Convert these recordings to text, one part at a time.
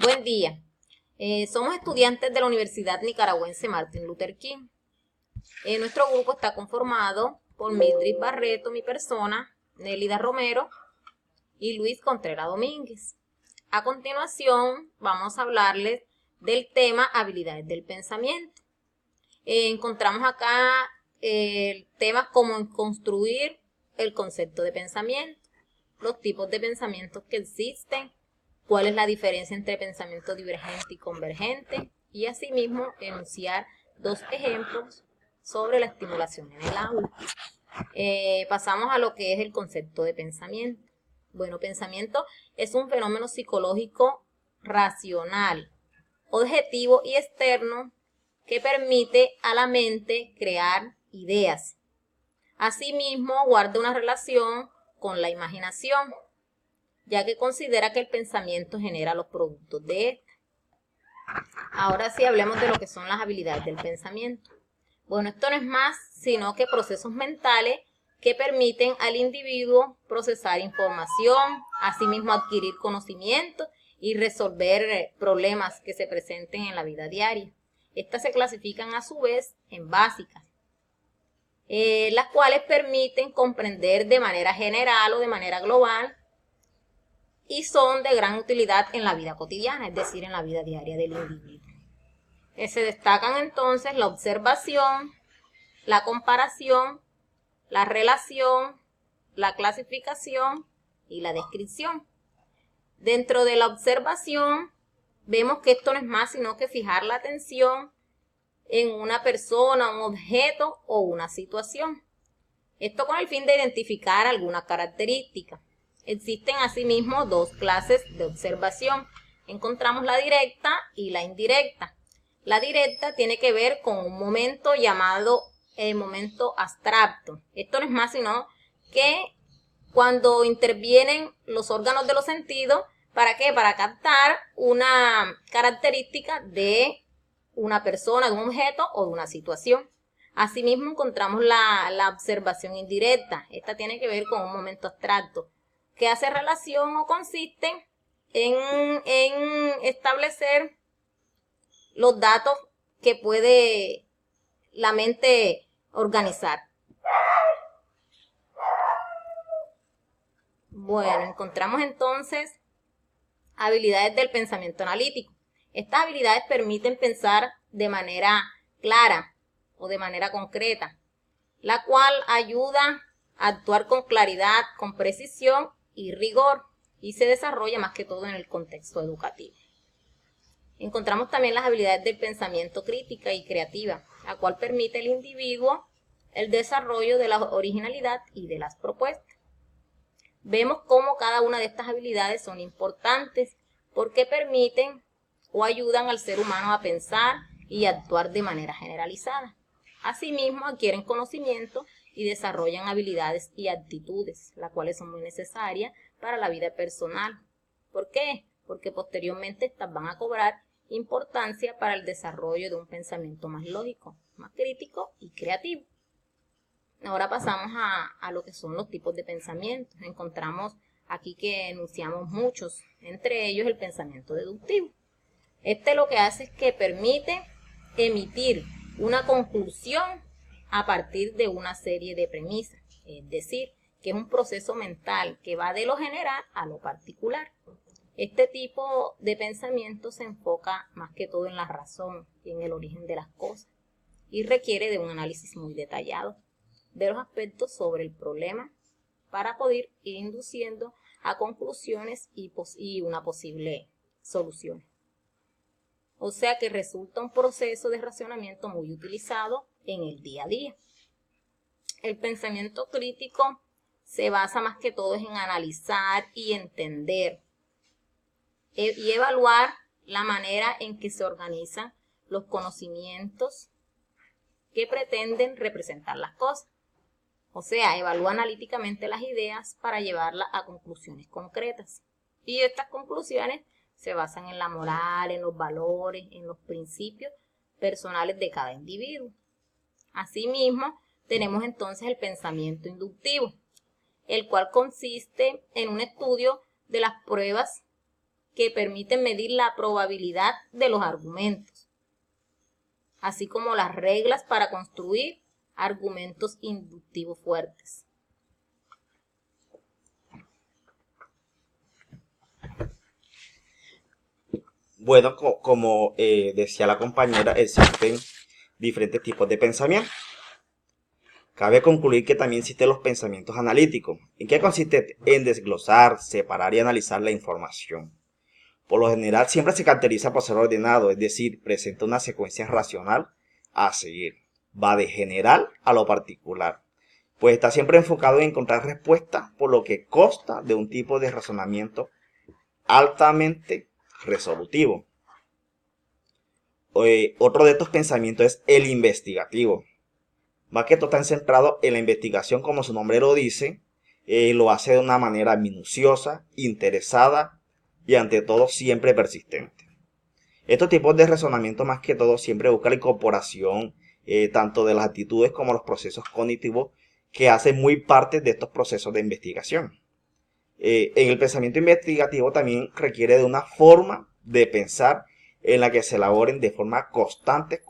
Buen día. Somos estudiantes de la Universidad Nicaragüense Martin Luther King. Nuestro grupo está conformado por Mildred Barreto, mi persona, Nélida Romero y Luis Contreras Domínguez. A continuación, vamos a hablarles del tema habilidades del pensamiento. Encontramos acá temas como construir el concepto de pensamiento, los tipos de pensamientos que existen, cuál es la diferencia entre pensamiento divergente y convergente, y asimismo enunciar dos ejemplos sobre la estimulación en el aula. Pasamos a lo que es el concepto de pensamiento. Bueno, pensamiento es un fenómeno psicológico racional, objetivo y externo que permite a la mente crear ideas. Asimismo, guarda una relación con la imaginación, ya que considera que el pensamiento genera los productos de este. Ahora sí hablemos de lo que son las habilidades del pensamiento. Bueno, esto no es más sino que procesos mentales que permiten al individuo procesar información, asimismo adquirir conocimiento y resolver problemas que se presenten en la vida diaria. Estas se clasifican a su vez en básicas, las cuales permiten comprender de manera general o de manera global y son de gran utilidad en la vida cotidiana, es decir, en la vida diaria del individuo. Se destacan entonces la observación, la comparación, la relación, la clasificación y la descripción. Dentro de la observación, vemos que esto no es más sino que fijar la atención en una persona, un objeto o una situación. Esto con el fin de identificar alguna característica. Existen asimismo dos clases de observación. Encontramos la directa y la indirecta. La directa tiene que ver con un momento llamado el momento abstracto. Esto no es más sino que cuando intervienen los órganos de los sentidos, ¿para qué? Para captar una característica de una persona, de un objeto o de una situación. Asimismo encontramos la observación indirecta. Esta tiene que ver con un momento abstracto, que hace relación o consiste en establecer los datos que puede la mente organizar. Bueno, encontramos entonces habilidades del pensamiento analítico. Estas habilidades permiten pensar de manera clara o de manera concreta, la cual ayuda a actuar con claridad, con precisión y rigor, y se desarrolla más que todo en el contexto educativo. Encontramos también las habilidades del pensamiento crítica y creativa, la cual permite al individuo el desarrollo de la originalidad y de las propuestas. Vemos cómo cada una de estas habilidades son importantes porque permiten o ayudan al ser humano a pensar y actuar de manera generalizada. Asimismo, adquieren conocimiento y desarrollan habilidades y actitudes, las cuales son muy necesarias para la vida personal. ¿Por qué? Porque posteriormente estas van a cobrar importancia para el desarrollo de un pensamiento más lógico, más crítico y creativo. Ahora pasamos a lo que son los tipos de pensamiento. Encontramos aquí que enunciamos muchos, entre ellos el pensamiento deductivo. Este lo que hace es que permite emitir una conclusión a partir de una serie de premisas, es decir, que es un proceso mental que va de lo general a lo particular. Este tipo de pensamiento se enfoca más que todo en la razón y en el origen de las cosas y requiere de un análisis muy detallado de los aspectos sobre el problema para poder ir induciendo a conclusiones y una posible solución. O sea que resulta un proceso de racionamiento muy utilizado en el día a día. El pensamiento crítico se basa más que todo en analizar y entender y evaluar la manera en que se organizan los conocimientos que pretenden representar las cosas. O sea, evalúa analíticamente las ideas para llevarlas a conclusiones concretas. Y estas conclusiones se basan en la moral, en los valores, en los principios personales de cada individuo. Asimismo, tenemos entonces el pensamiento inductivo, el cual consiste en un estudio de las pruebas que permiten medir la probabilidad de los argumentos, así como las reglas para construir argumentos inductivos fuertes. Bueno, como decía la compañera, existen diferentes tipos de pensamiento. Cabe concluir que también existen los pensamientos analíticos. ¿En qué consiste? En desglosar, separar y analizar la información. Por lo general siempre se caracteriza por ser ordenado, es decir, presenta una secuencia racional a seguir. Va de general a lo particular, pues está siempre enfocado en encontrar respuestas, por lo que consta de un tipo de razonamiento altamente resolutivo. Otro de estos pensamientos es el investigativo. Más que todo está centrado en la investigación, como su nombre lo dice, lo hace de una manera minuciosa, interesada y ante todo siempre persistente. Estos tipos de razonamiento más que todo siempre buscan la incorporación tanto de las actitudes como los procesos cognitivos que hacen muy parte de estos procesos de investigación. En el pensamiento investigativo también requiere de una forma de pensar en la que se elaboren de forma constante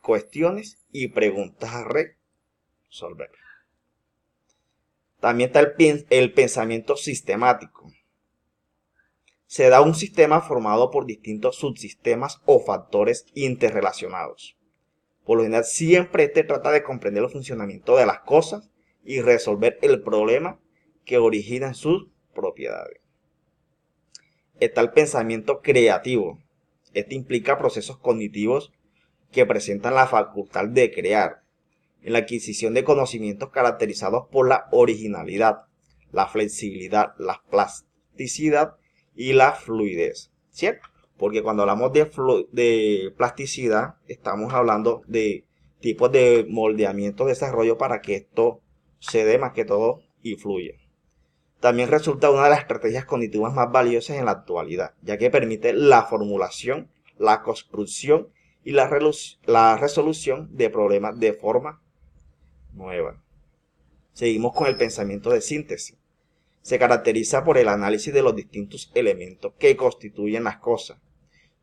cuestiones y preguntas a resolver. También está el pensamiento sistemático. Se da un sistema formado por distintos subsistemas o factores interrelacionados. Por lo general, siempre trata de comprender el funcionamiento de las cosas y resolver el problema que originan sus propiedades. Está el pensamiento creativo. Este implica procesos cognitivos que presentan la facultad de crear, en la adquisición de conocimientos caracterizados por la originalidad, la flexibilidad, la plasticidad y la fluidez, ¿cierto? Porque cuando hablamos de plasticidad, estamos hablando de tipos de moldeamiento, desarrollo para que esto se dé más que todo y fluya. También resulta una de las estrategias cognitivas más valiosas en la actualidad, ya que permite la formulación, la construcción y la resolución de problemas de forma nueva. Seguimos con el pensamiento de síntesis. Se caracteriza por el análisis de los distintos elementos que constituyen las cosas.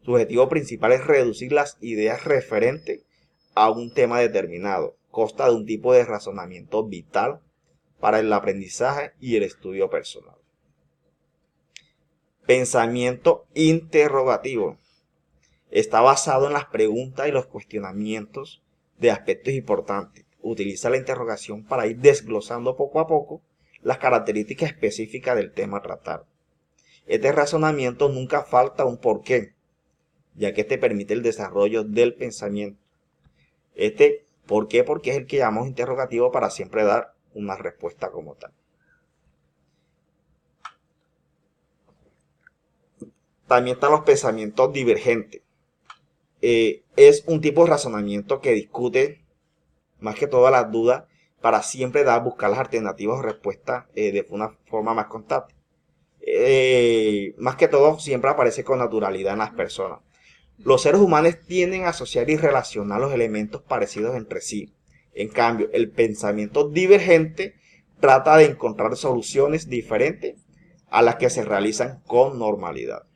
Su objetivo principal es reducir las ideas referentes a un tema determinado. Consta de un tipo de razonamiento vital para el aprendizaje y el estudio personal. Pensamiento interrogativo. Está basado en las preguntas y los cuestionamientos de aspectos importantes. Utiliza la interrogación para ir desglosando poco a poco las características específicas del tema a tratar. Este razonamiento nunca falta un porqué, ya que este permite el desarrollo del pensamiento. ¿Por qué? Porque es el que llamamos interrogativo para siempre dar una respuesta como tal. También están los pensamientos divergentes. Es un tipo de razonamiento que discute más que todas las dudas para siempre buscar las alternativas o respuestas de una forma más constante. Más que todo siempre aparece con naturalidad en las personas. Los seres humanos tienden a asociar y relacionar los elementos parecidos entre sí. En cambio, el pensamiento divergente trata de encontrar soluciones diferentes a las que se realizan con normalidad.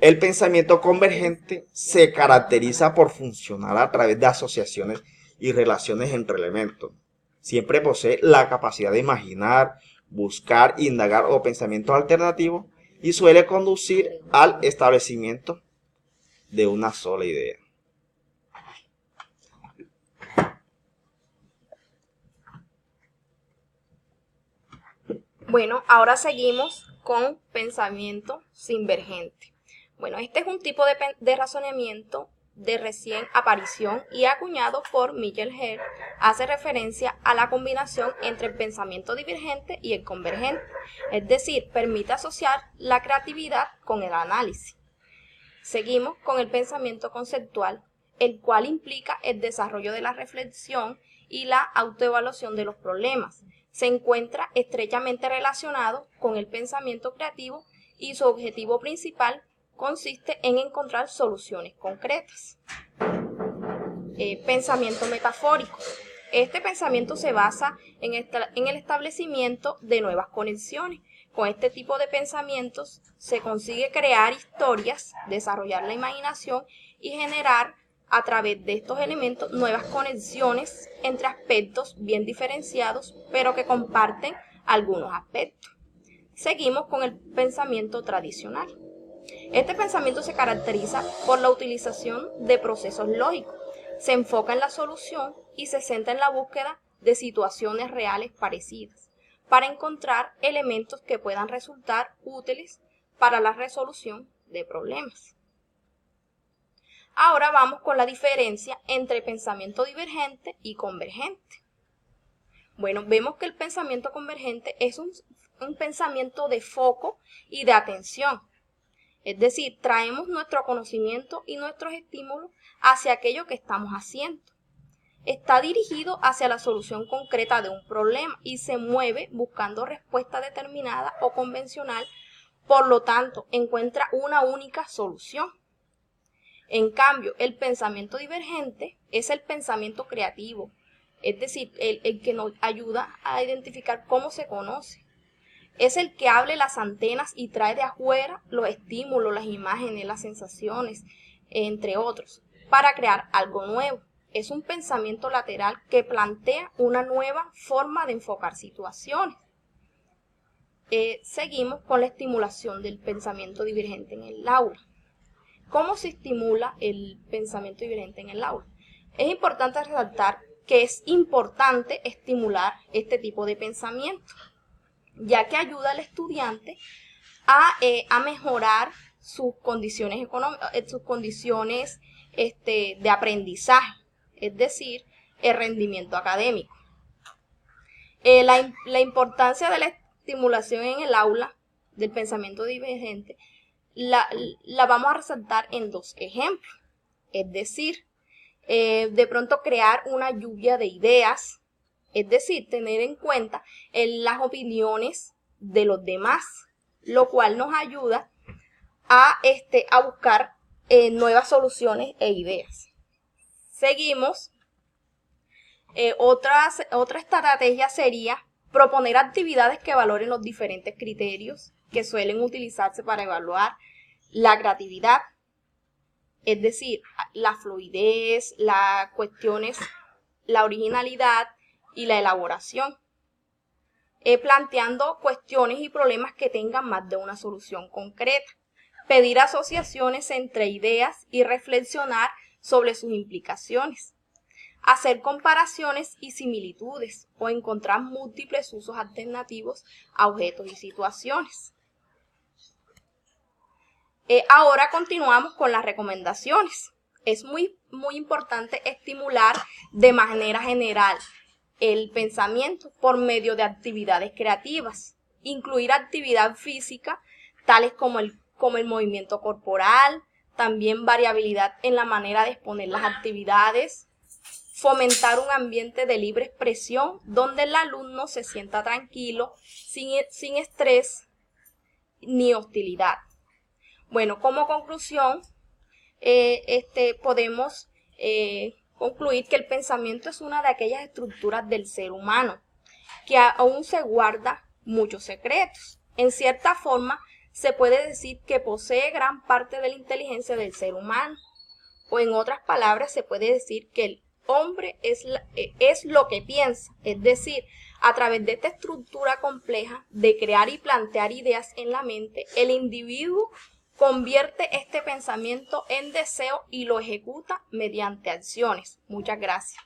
El pensamiento convergente se caracteriza por funcionar a través de asociaciones y relaciones entre elementos. Siempre posee la capacidad de imaginar, buscar, indagar o pensamientos alternativos y suele conducir al establecimiento de una sola idea. Bueno, ahora seguimos con pensamiento divergente. Bueno, este es un tipo de razonamiento de recién aparición y acuñado por Michael Held. Hace referencia a la combinación entre el pensamiento divergente y el convergente, es decir, permite asociar la creatividad con el análisis. Seguimos con el pensamiento conceptual, el cual implica el desarrollo de la reflexión y la autoevaluación de los problemas. Se encuentra estrechamente relacionado con el pensamiento creativo y su objetivo principal consiste en encontrar soluciones concretas. Pensamiento metafórico. Este pensamiento se basa en el establecimiento de nuevas conexiones Con este tipo de pensamientos se consigue crear historias, desarrollar la imaginación y generar a través de estos elementos nuevas conexiones entre aspectos bien diferenciados, pero que comparten algunos aspectos. Seguimos con el pensamiento tradicional. Este pensamiento se caracteriza por la utilización de procesos lógicos, se enfoca en la solución y se centra en la búsqueda de situaciones reales parecidas, para encontrar elementos que puedan resultar útiles para la resolución de problemas. Ahora vamos con la diferencia entre pensamiento divergente y convergente. Bueno, vemos que el pensamiento convergente es un pensamiento de foco y de atención. Es decir, traemos nuestro conocimiento y nuestros estímulos hacia aquello que estamos haciendo. Está dirigido hacia la solución concreta de un problema y se mueve buscando respuesta determinada o convencional, por lo tanto, encuentra una única solución. En cambio, el pensamiento divergente es el pensamiento creativo, es decir, el que nos ayuda a identificar cómo se conoce. Es el que abre las antenas y trae de afuera los estímulos, las imágenes, las sensaciones, entre otros, para crear algo nuevo. Es un pensamiento lateral que plantea una nueva forma de enfocar situaciones. Seguimos con la estimulación del pensamiento divergente en el aula. ¿Cómo se estimula el pensamiento divergente en el aula? Es importante resaltar que es importante estimular este tipo de pensamiento, ya que ayuda al estudiante a mejorar sus condiciones económicas, sus condiciones de aprendizaje, es decir, el rendimiento académico. La importancia de la estimulación en el aula del pensamiento divergente la vamos a resaltar en dos ejemplos, es decir, de pronto crear una lluvia de ideas, es decir, tener en cuenta las opiniones de los demás, lo cual nos ayuda a buscar nuevas soluciones e ideas. Seguimos. Otra estrategia sería proponer actividades que valoren los diferentes criterios que suelen utilizarse para evaluar la creatividad, es decir, la fluidez, las cuestiones, la originalidad y la elaboración, planteando cuestiones y problemas que tengan más de una solución concreta, pedir asociaciones entre ideas y reflexionar sobre sus implicaciones, hacer comparaciones y similitudes o encontrar múltiples usos alternativos a objetos y situaciones. Ahora continuamos con las recomendaciones. Es muy importante estimular de manera general el pensamiento por medio de actividades creativas, incluir actividad física, tales como el movimiento corporal, también variabilidad en la manera de exponer las actividades, fomentar un ambiente de libre expresión donde el alumno se sienta tranquilo, sin estrés ni hostilidad. Bueno, como conclusión, podemos concluir que el pensamiento es una de aquellas estructuras del ser humano que aún se guarda muchos secretos. En cierta forma, se puede decir que posee gran parte de la inteligencia del ser humano, o en otras palabras, se puede decir que el hombre es lo que piensa, es decir, a través de esta estructura compleja de crear y plantear ideas en la mente, el individuo convierte este pensamiento en deseo y lo ejecuta mediante acciones. Muchas gracias.